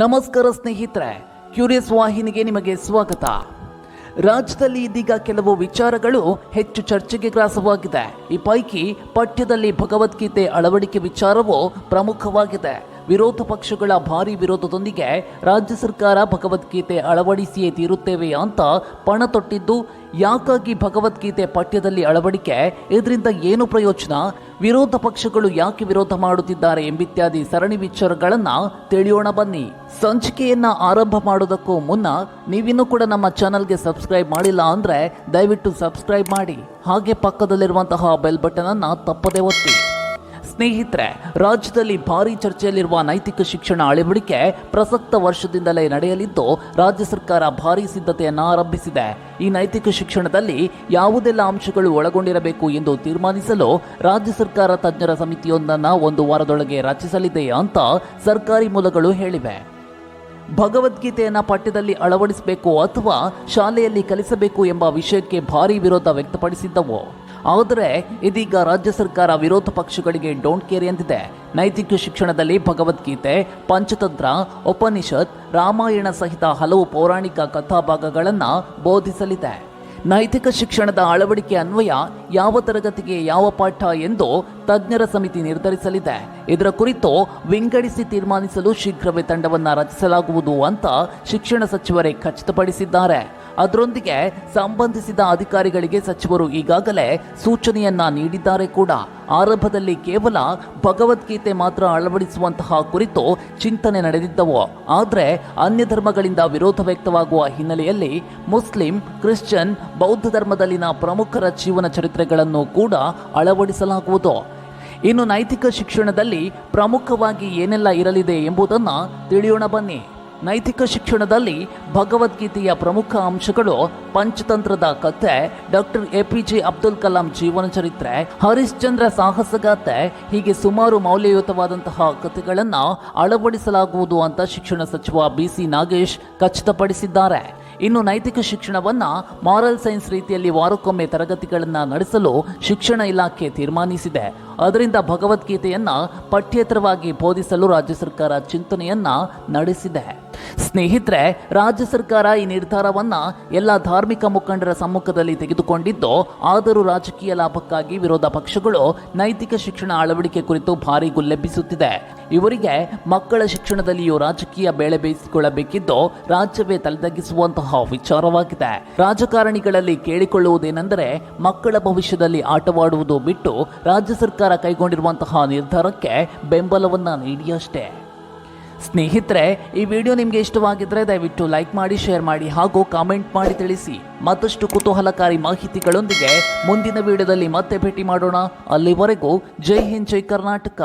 ನಮಸ್ಕಾರ ಸ್ನೇಹಿತರೆ, ಕ್ಯೂರಿಯಸ್ ವಾಹಿನಿಗೆ ನಿಮಗೆ ಸ್ವಾಗತ. ರಾಜ್ಯದಲ್ಲಿ ಇದೀಗ ಕೆಲವು ವಿಚಾರಗಳು ಹೆಚ್ಚು ಚರ್ಚೆಗೆ ಗ್ರಾಸವಾಗಿದೆ. ಈ ಪೈಕಿ ಪಠ್ಯದಲ್ಲಿ ಭಗವದ್ಗೀತೆ ಅಳವಡಿಕೆ ವಿಚಾರವು ಪ್ರಮುಖವಾಗಿದೆ. ವಿರೋಧ ಪಕ್ಷಗಳ ಭಾರಿ ವಿರೋಧದೊಂದಿಗೆ ರಾಜ್ಯ ಸರ್ಕಾರ ಭಗವದ್ಗೀತೆ ಅಳವಡಿಸಿಯೇ ತೀರುತ್ತೇವೆ ಅಂತ ಪಣ ತೊಟ್ಟಿದ್ದು, ಯಾಕಾಗಿ ಭಗವದ್ಗೀತೆ ಪಠ್ಯದಲ್ಲಿ ಅಳವಡಿಕೆ, ಇದರಿಂದ ಏನು ಪ್ರಯೋಜನ, ವಿರೋಧ ಪಕ್ಷಗಳು ಯಾಕೆ ವಿರೋಧ ಮಾಡುತ್ತಿದ್ದಾರೆ ಎಂಬಿತ್ಯಾದಿ ಸರಣಿ ವಿಚಾರಗಳನ್ನು ತಿಳಿಯೋಣ ಬನ್ನಿ. ಸಂಚಿಕೆಯನ್ನ ಆರಂಭ ಮಾಡೋದಕ್ಕೂ ಮುನ್ನ ನೀವಿನ್ನೂ ಕೂಡ ನಮ್ಮ ಚಾನಲ್ಗೆ ಸಬ್ಸ್ಕ್ರೈಬ್ ಮಾಡಿಲ್ಲ ಅಂದ್ರೆ ದಯವಿಟ್ಟು ಸಬ್ಸ್ಕ್ರೈಬ್ ಮಾಡಿ, ಹಾಗೆ ಪಕ್ಕದಲ್ಲಿರುವಂತಹ ಬೆಲ್ ಬಟನ್ ಅನ್ನ ತಪ್ಪದೇ ಒತ್ತಿ. ಸ್ನೇಹಿತರೆ, ರಾಜ್ಯದಲ್ಲಿ ಭಾರಿ ಚರ್ಚೆಯಲ್ಲಿರುವ ನೈತಿಕ ಶಿಕ್ಷಣ ಅಳವಡಿಕೆ ಪ್ರಸಕ್ತ ವರ್ಷದಿಂದಲೇ ನಡೆಯಲಿದ್ದು, ರಾಜ್ಯ ಸರ್ಕಾರ ಭಾರಿ ಸಿದ್ಧತೆಯನ್ನು ಆರಂಭಿಸಿದೆ. ಈ ನೈತಿಕ ಶಿಕ್ಷಣದಲ್ಲಿ ಯಾವುದೆಲ್ಲ ಅಂಶಗಳು ಒಳಗೊಂಡಿರಬೇಕು ಎಂದು ತೀರ್ಮಾನಿಸಲು ರಾಜ್ಯ ಸರ್ಕಾರ ತಜ್ಞರ ಸಮಿತಿಯೊಂದನ್ನು 1 ವಾರದೊಳಗೆ ರಚಿಸಲಿದೆ ಅಂತ ಸರ್ಕಾರಿ ಮೂಲಗಳು ಹೇಳಿವೆ. ಭಗವದ್ಗೀತೆಯನ್ನು ಪಠ್ಯದಲ್ಲಿ ಅಳವಡಿಸಬೇಕು ಅಥವಾ ಶಾಲೆಯಲ್ಲಿ ಕಲಿಸಬೇಕು ಎಂಬ ವಿಷಯಕ್ಕೆ ಭಾರಿ ವಿರೋಧ ವ್ಯಕ್ತಪಡಿಸಿದ್ದವು. ಆದರೆ ಇದೀಗ ರಾಜ್ಯ ಸರ್ಕಾರ ವಿರೋಧ ಪಕ್ಷಗಳಿಗೆ ಡೋಂಟ್ ಕೇರ್ ಎಂದಿದೆ. ನೈತಿಕ ಶಿಕ್ಷಣದಲ್ಲಿ ಭಗವದ್ಗೀತೆ, ಪಂಚತಂತ್ರ, ಉಪನಿಷತ್, ರಾಮಾಯಣ ಸಹಿತ ಹಲವು ಪೌರಾಣಿಕ ಕಥಾಭಾಗಗಳನ್ನು ಬೋಧಿಸಲಿದೆ. ನೈತಿಕ ಶಿಕ್ಷಣದ ಅಳವಡಿಕೆ ಅನ್ವಯ ಯಾವ ತರಗತಿಗೆ ಯಾವ ಪಾಠ ಎಂದು ತಜ್ಞರ ಸಮಿತಿ ನಿರ್ಧರಿಸಲಿದೆ. ಇದರ ಕುರಿತು ವಿಂಗಡಿಸಿ ತೀರ್ಮಾನಿಸಲು ಶೀಘ್ರವೇ ತಂಡವನ್ನು ರಚಿಸಲಾಗುವುದು ಅಂತ ಶಿಕ್ಷಣ ಸಚಿವರೇ ಖಚಿತಪಡಿಸಿದ್ದಾರೆ. ಅದರೊಂದಿಗೆ ಸಂಬಂಧಿಸಿದ ಅಧಿಕಾರಿಗಳಿಗೆ ಸಚಿವರು ಈಗಾಗಲೇ ಸೂಚನೆಯನ್ನ ನೀಡಿದ್ದಾರೆ ಕೂಡ. ಆರಂಭದಲ್ಲಿ ಕೇವಲ ಭಗವದ್ಗೀತೆ ಮಾತ್ರ ಅಳವಡಿಸುವಂತಹ ಕುರಿತು ಚಿಂತನೆ ನಡೆದಿದ್ದವು. ಆದರೆ ಅನ್ಯ ಧರ್ಮಗಳಿಂದ ವಿರೋಧ ವ್ಯಕ್ತವಾಗುವ ಹಿನ್ನೆಲೆಯಲ್ಲಿ ಮುಸ್ಲಿಂ, ಕ್ರಿಶ್ಚಿಯನ್, ಬೌದ್ಧ ಧರ್ಮದಲ್ಲಿನ ಪ್ರಮುಖರ ಜೀವನ ಚರಿತ್ರೆಗಳನ್ನು ಕೂಡ ಅಳವಡಿಸಲಾಗುವುದು. ಇನ್ನು ನೈತಿಕ ಶಿಕ್ಷಣದಲ್ಲಿ ಪ್ರಮುಖವಾಗಿ ಏನೆಲ್ಲ ಇರಲಿದೆ ಎಂಬುದನ್ನು ತಿಳಿಯೋಣ ಬನ್ನಿ. ನೈತಿಕ ಶಿಕ್ಷಣದಲ್ಲಿ ಭಗವದ್ಗೀತೆಯ ಪ್ರಮುಖ ಅಂಶಗಳು ಪಂಚತಂತ್ರದ ಕಥೆ, ಡಾಕ್ಟರ್ APJ ಅಬ್ದುಲ್ ಕಲಾಂ ಜೀವನ ಚರಿತ್ರೆ, ಹರಿಶ್ಚಂದ್ರ ಸಾಹಸಗಾಥೆ, ಹೀಗೆ ಸುಮಾರು ಮೌಲ್ಯಯುತವಾದಂತಹ ಕಥೆಗಳನ್ನು ಅಳವಡಿಸಲಾಗುವುದು ಅಂತ ಶಿಕ್ಷಣ ಸಚಿವ BC ನಾಗೇಶ್ ಖಚಿತಪಡಿಸಿದ್ದಾರೆ. ಇನ್ನು ನೈತಿಕ ಶಿಕ್ಷಣವನ್ನ ಮಾರಲ್ ಸೈನ್ಸ್ ರೀತಿಯಲ್ಲಿ ವಾರಕ್ಕೊಮ್ಮೆ ತರಗತಿಗಳನ್ನು ನಡೆಸಲು ಶಿಕ್ಷಣ ಇಲಾಖೆ ತೀರ್ಮಾನಿಸಿದೆ. ಅದರಿಂದ ಭಗವದ್ಗೀತೆಯನ್ನ ಪಠ್ಯೇತರವಾಗಿ ಬೋಧಿಸಲು ರಾಜ್ಯ ಸರ್ಕಾರ ಚಿಂತನೆಯನ್ನ ನಡೆಸಿದೆ. ಸ್ನೇಹಿತರೆ, ರಾಜ್ಯ ಸರ್ಕಾರ ಈ ನಿರ್ಧಾರವನ್ನ ಎಲ್ಲ ಧಾರ್ಮಿಕ ಮುಖಂಡರ ಸಮ್ಮುಖದಲ್ಲಿ ತೆಗೆದುಕೊಂಡಿದ್ದು, ಆದರೂ ರಾಜಕೀಯ ಲಾಭಕ್ಕಾಗಿ ವಿರೋಧ ಪಕ್ಷಗಳು ನೈತಿಕ ಶಿಕ್ಷಣ ಅಳವಡಿಕೆ ಕುರಿತು ಭಾರಿ ಗುಲ್ಲೆಬ್ಬಿಸುತ್ತಿದೆ. ಇವರಿಗೆ ಮಕ್ಕಳ ಶಿಕ್ಷಣದಲ್ಲಿಯೂ ರಾಜಕೀಯ ಬೇಳೆ ಬೇಯಿಸಿಕೊಳ್ಳಬೇಕಿದ್ದು, ರಾಜ್ಯವೇ ತಲೆದಗ್ಗಿಸುವಂತಹ ವಿಚಾರವಾಗಿದೆ. ರಾಜಕಾರಣಿಗಳಲ್ಲಿ ಕೇಳಿಕೊಳ್ಳುವುದೇನೆಂದರೆ, ಮಕ್ಕಳ ಭವಿಷ್ಯದಲ್ಲಿ ಆಟವಾಡುವುದು ಬಿಟ್ಟು ರಾಜ್ಯ ಸರ್ಕಾರ ಕೈಗೊಂಡಿರುವಂತಹ ನಿರ್ಧಾರಕ್ಕೆ ಬೆಂಬಲವನ್ನ ನೀಡಿ ಅಷ್ಟೇ. ಸ್ನೇಹಿತರೆ, ಈ ವಿಡಿಯೋ ನಿಮಗೆ ಇಷ್ಟವಾಗಿದ್ದರೆ ದಯವಿಟ್ಟು ಲೈಕ್ ಮಾಡಿ, ಶೇರ್ ಮಾಡಿ ಹಾಗೂ ಕಾಮೆಂಟ್ ಮಾಡಿ ತಿಳಿಸಿ. ಮತ್ತಷ್ಟು ಕುತೂಹಲಕಾರಿ ಮಾಹಿತಿಗಳೊಂದಿಗೆ ಮುಂದಿನ ವಿಡಿಯೋದಲ್ಲಿ ಮತ್ತೆ ಭೇಟಿ ಮಾಡೋಣ. ಅಲ್ಲಿವರೆಗೂ ಜೈ ಹಿಂದ್, ಜೈ ಕರ್ನಾಟಕ.